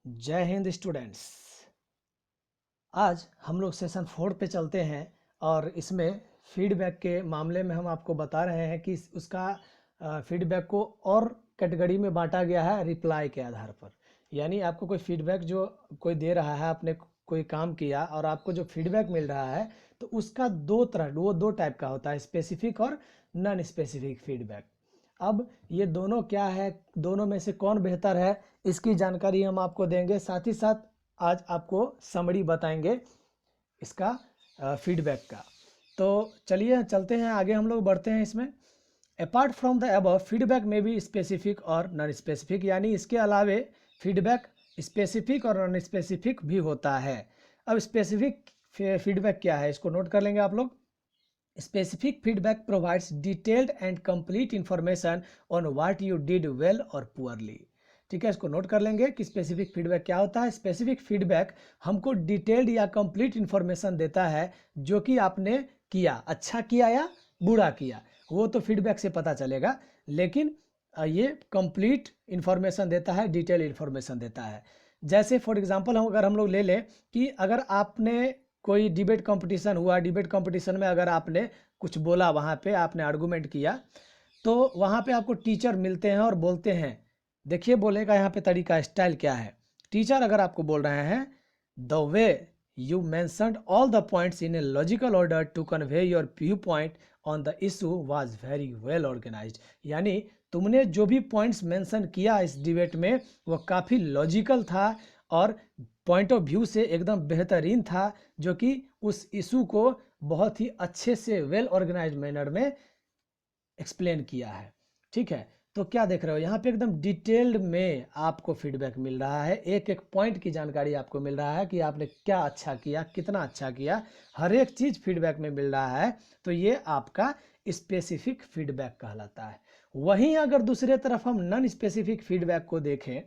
जय हिंद स्टूडेंट्स। आज हम लोग सेशन 4 पे चलते हैं और इसमें फीडबैक के मामले में हम आपको बता रहे हैं कि उसका फीडबैक को और कैटेगरी में बांटा गया है रिप्लाई के आधार पर। यानी आपको कोई फीडबैक जो कोई दे रहा है, आपने कोई काम किया और आपको जो फीडबैक मिल रहा है तो उसका दो टाइप का होता है, स्पेसिफिक और नॉन स्पेसिफिक फीडबैक। अब ये दोनों क्या है, दोनों में से कौन बेहतर है, इसकी जानकारी हम आपको देंगे। साथ ही साथ आज आपको समरी बताएंगे इसका फीडबैक का। तो चलिए चलते हैं आगे, हम लोग बढ़ते हैं इसमें। Apart from the above feedback में भी स्पेसिफिक और नॉन स्पेसिफिक, यानी इसके अलावे फीडबैक स्पेसिफिक और नॉन स्पेसिफिक भी होता है। अब स्पेसिफिक फीडबैक क्या है, इसको नोट कर लेंगे आप लोग। Specific feedback provides detailed and complete information on what you did well or poorly। ठीक है, इसको नोट कर लेंगे कि स्पेसिफिक फीडबैक क्या होता है। स्पेसिफिक फीडबैक हमको डिटेल्ड या कंप्लीट इंफॉर्मेशन देता है जो कि आपने किया, अच्छा किया या बुरा किया, वो तो फीडबैक से पता चलेगा, लेकिन ये कंप्लीट इंफॉर्मेशन देता है, डिटेल इंफॉर्मेशन देता है। जैसे फॉर एग्जांपल अगर हम लोग ले लें कि अगर आपने कोई डिबेट कंपटीशन हुआ, डिबेट कंपटीशन में अगर आपने कुछ बोला, वहाँ पे आपने आर्गूमेंट किया, तो वहाँ पे आपको टीचर मिलते हैं और बोलते हैं, देखिए बोलने का यहाँ पे तरीका, स्टाइल क्या है। टीचर अगर आपको बोल रहे हैं, the way you mentioned all the points in a logical order to convey your view point on the issue was very well organised. यानी तुमने जो भी पॉइंट्स मेंशन किया इस डिबेट में वो काफ़ी लॉजिकल था और पॉइंट ऑफ व्यू से एकदम बेहतरीन था, जो कि उस इशू को बहुत ही अच्छे से वेल ऑर्गेनाइज मैनर में एक्सप्लेन किया है। ठीक है, तो क्या देख रहे हो यहाँ पे एकदम डिटेल्ड में आपको फीडबैक मिल रहा है, एक एक पॉइंट की जानकारी आपको मिल रहा है कि आपने क्या अच्छा किया, कितना अच्छा किया, हर एक चीज़ फीडबैक में मिल रहा है। तो ये आपका स्पेसिफिक फीडबैक कहलाता है। वहीं अगर दूसरे तरफ हम नॉन स्पेसिफिक फीडबैक को देखें,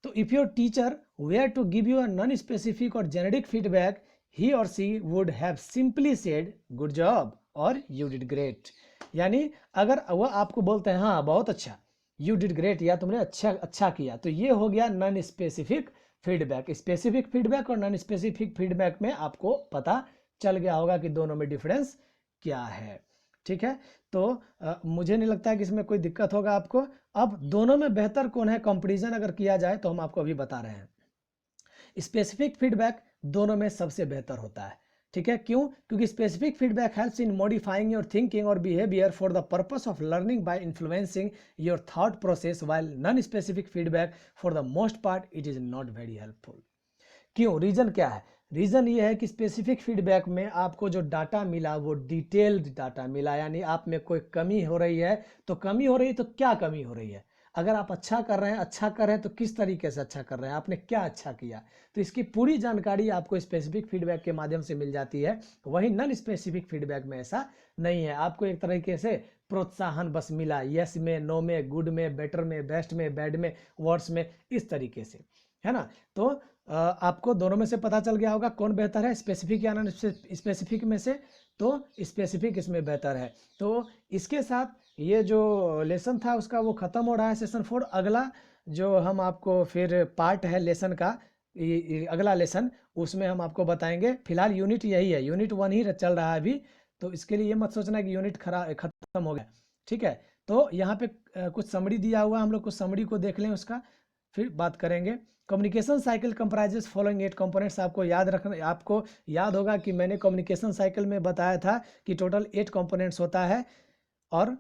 तो if your teacher were to give you a non specific or generic feedback, he or she would have simply said good job or you did great. यानी अगर वह आपको बोलते हैं हाँ बहुत अच्छा, यू डिड ग्रेट, या तुमने अच्छा अच्छा किया, तो ये हो गया non specific feedback. Specific feedback और नॉन स्पेसिफिक फीडबैक में आपको पता चल गया होगा कि दोनों में डिफरेंस क्या है। ठीक है, तो मुझे नहीं लगता है कि इसमें कोई दिक्कत होगा आपको। अब दोनों में बेहतर कौन है, कंपैरिजन अगर किया जाए तो हम आपको अभी बता रहे हैं, स्पेसिफिक फीडबैक दोनों में सबसे बेहतर होता है। ठीक है, क्यों? क्योंकि specific feedback helps in modifying your thinking or behaviour for the purpose of learning by influencing your thought process, while non specific feedback for the most part it is not very helpful. क्यों? Reason क्या है? Reason ये है कि specific feedback में आपको जो data मिला वो डिटेल्ड डाटा मिला, यानी आप में कोई कमी हो रही है तो कमी हो रही है, तो क्या कमी हो रही है, अगर आप अच्छा कर रहे हैं, अच्छा कर रहे हैं तो किस तरीके से अच्छा कर रहे हैं, आपने क्या अच्छा किया, तो इसकी पूरी जानकारी आपको स्पेसिफिक फीडबैक के माध्यम से मिल जाती है। वहीं नॉन स्पेसिफिक फीडबैक में ऐसा नहीं है, आपको एक तरीके से प्रोत्साहन बस मिला, यस में, नो में, गुड में, बेटर में, बेस्ट में, बैड में, वर्ड्स में, इस तरीके से, है ना। तो आपको दोनों में से पता चल गया होगा कौन बेहतर है, स्पेसिफिक या नॉन स्पेसिफिक में से। तो स्पेसिफिक इसमें बेहतर है। तो इसके साथ ये जो लेसन था उसका वो ख़त्म हो रहा है, सेशन 4। अगला जो हम आपको फिर पार्ट है लेसन का, अगला लेसन, उसमें हम आपको बताएंगे। फिलहाल यूनिट यही है, यूनिट 1 ही चल रहा है अभी, तो इसके लिए ये मत सोचना कि यूनिट खत्म हो गया। ठीक है, तो यहाँ पे कुछ समरी दिया हुआ, हम लोग कुछ समरी को देख लें, उसका फिर बात करेंगे। Communication cycle comprises following 8 components. आपको याद रखना, आपको याद होगा कि मैंने कम्युनिकेशन साइकिल में बताया था कि टोटल 8 कंपोनेंट्स होता है, और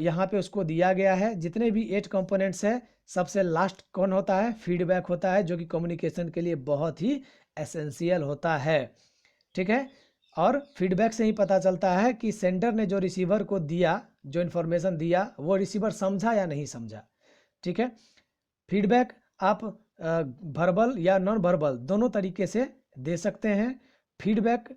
यहाँ पे उसको दिया गया है जितने भी 8 कंपोनेंट्स है। सबसे लास्ट कौन होता है? फीडबैक होता है, जो कि कम्युनिकेशन के लिए बहुत ही एसेंशियल होता है। ठीक है, और फीडबैक से ही पता चलता है कि सेंडर ने जो रिसीवर को दिया, जो इन्फॉर्मेशन दिया, वो रिसीवर समझा या नहीं समझा। ठीक है, फीडबैक आप वर्बल या नॉन वर्बल दोनों तरीके से दे सकते हैं। फीडबैक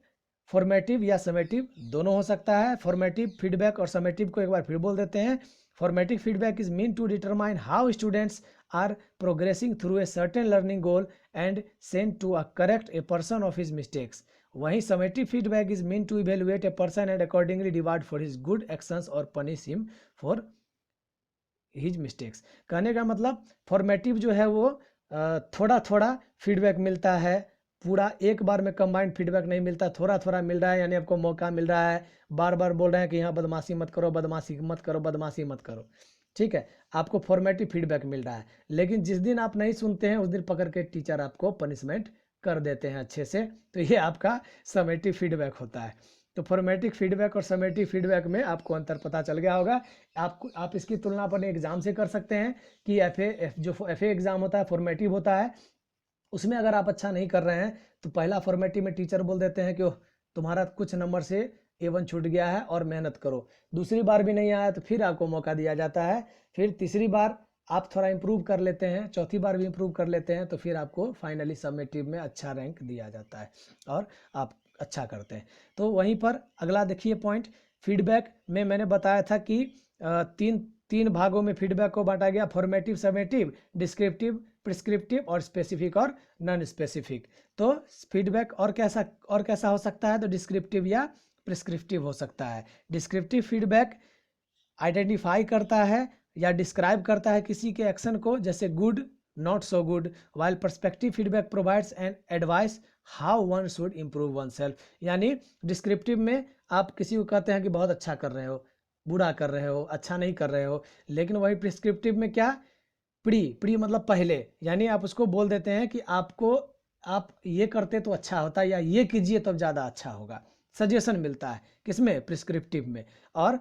फॉर्मेटिव या समेटिव दोनों हो सकता है। फॉर्मेटिव फीडबैक और समेटिव को एक बार फिर बोल देते हैं। Formative feedback is mean to determine how students are progressing through a certain learning goal and send to a correct a person of his mistakes. वहीं summative feedback is mean to evaluate a person and accordingly reward for his good actions or punish him for his mistakes. कहने का मतलब formative जो है वो थोड़ा थोड़ा feedback मिलता है, पूरा एक बार में कंबाइंड फीडबैक नहीं मिलता, थोड़ा थोड़ा मिल रहा है, यानी आपको मौका मिल रहा है। बार बार बोल रहे हैं कि यहाँ बदमाशी मत करो, बदमाशी मत करो, बदमाशी मत करो, ठीक है, आपको फॉर्मेटिव फीडबैक मिल रहा है। लेकिन जिस दिन आप नहीं सुनते हैं उस दिन पकड़ के टीचर आपको पनिशमेंट कर देते हैं अच्छे से, तो ये आपका समेटिव फीडबैक होता है। तो फॉर्मेटिव फीडबैक और समेटिव फीडबैक में आपको अंतर पता चल गया होगा। आप इसकी तुलना अपने एग्जाम से कर सकते हैं कि जो एफ एग्जाम होता है फॉर्मेटिव होता है, उसमें अगर आप अच्छा नहीं कर रहे हैं तो पहला फॉर्मेटिव में टीचर बोल देते हैं कि ओह तुम्हारा कुछ नंबर से A1 छूट गया है और मेहनत करो। दूसरी बार भी नहीं आया तो फिर आपको मौका दिया जाता है, फिर तीसरी बार आप थोड़ा इंप्रूव कर लेते हैं, चौथी बार भी इंप्रूव कर लेते हैं, तो फिर आपको फाइनली समेटिव में अच्छा रैंक दिया जाता है और आप अच्छा करते हैं। तो वहीं पर अगला देखिए पॉइंट, फीडबैक में मैंने बताया था कि तीन भागों में फीडबैक को बांटा गया, फॉर्मेटिव, समेटिव, डिस्क्रिप्टिव, प्रिस्क्रिप्टिव और स्पेसिफिक और नॉन स्पेसिफिक। तो फीडबैक और कैसा हो सकता है, तो डिस्क्रिप्टिव या प्रिस्क्रिप्टिव हो सकता है। डिस्क्रिप्टिव फीडबैक आइडेंटिफाई करता है या डिस्क्राइब करता है किसी के एक्शन को, जैसे good, not so good, while perspective feedback provides an advice how one should improve one self. यानी डिस्क्रिप्टिव में आप किसी को कहते हैं कि बहुत अच्छा कर रहे हो, बुरा कर रहे हो, अच्छा नहीं कर रहे हो। लेकिन वही प्रिस्क्रिप्टिव में क्या, प्री मतलब पहले, यानी आप उसको बोल देते हैं कि आप ये करते तो अच्छा होता, या ये कीजिए तब ज़्यादा अच्छा होगा, सजेशन मिलता है किसमें, प्रिस्क्रिप्टिव में। और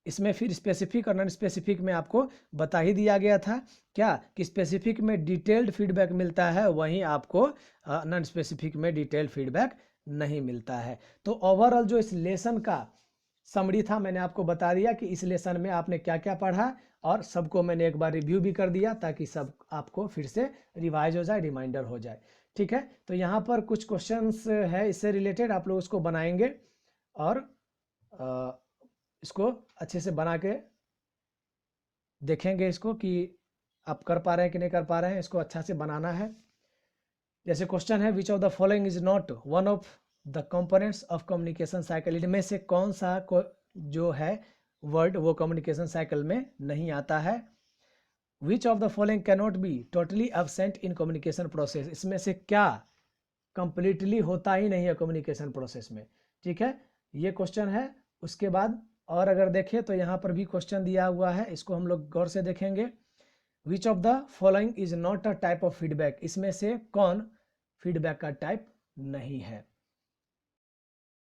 इसमें फिर स्पेसिफिक और नॉन स्पेसिफिक में आपको बता ही दिया गया था क्या, कि स्पेसिफिक में डिटेल्ड फीडबैक मिलता है, वहीं आपको नॉन स्पेसिफिक में डिटेल्ड फीडबैक नहीं मिलता है। तो ओवरऑल जो इस लेसन का समरी था मैंने आपको बता दिया कि इस लेसन में आपने क्या क्या पढ़ा, और सबको मैंने एक बार रिव्यू भी कर दिया ताकि सब आपको फिर से रिवाइज हो जाए, रिमाइंडर हो जाए। ठीक है, तो यहाँ पर कुछ क्वेश्चंस है इससे रिलेटेड, आप लोग उसको बनाएंगे और इसको अच्छे से बना के देखेंगे इसको कि आप कर पा रहे हैं कि नहीं कर पा रहे हैं, इसको अच्छा से बनाना है। जैसे क्वेश्चन है, which of the following is not one of the components of communication cycle, इनमें से कौन सा जो है वर्ड वो कम्युनिकेशन साइकिल में नहीं आता है। Which of the following can not be totally absent in communication process, इसमें से क्या कंप्लीटली होता ही नहीं है कम्युनिकेशन प्रोसेस में। ठीक है, ये क्वेश्चन है। उसके बाद और अगर देखें तो यहाँ पर भी क्वेश्चन दिया हुआ है, इसको हम लोग गौर से देखेंगे। Which of the following is not a type of feedback, इसमें से कौन फीडबैक का टाइप नहीं है।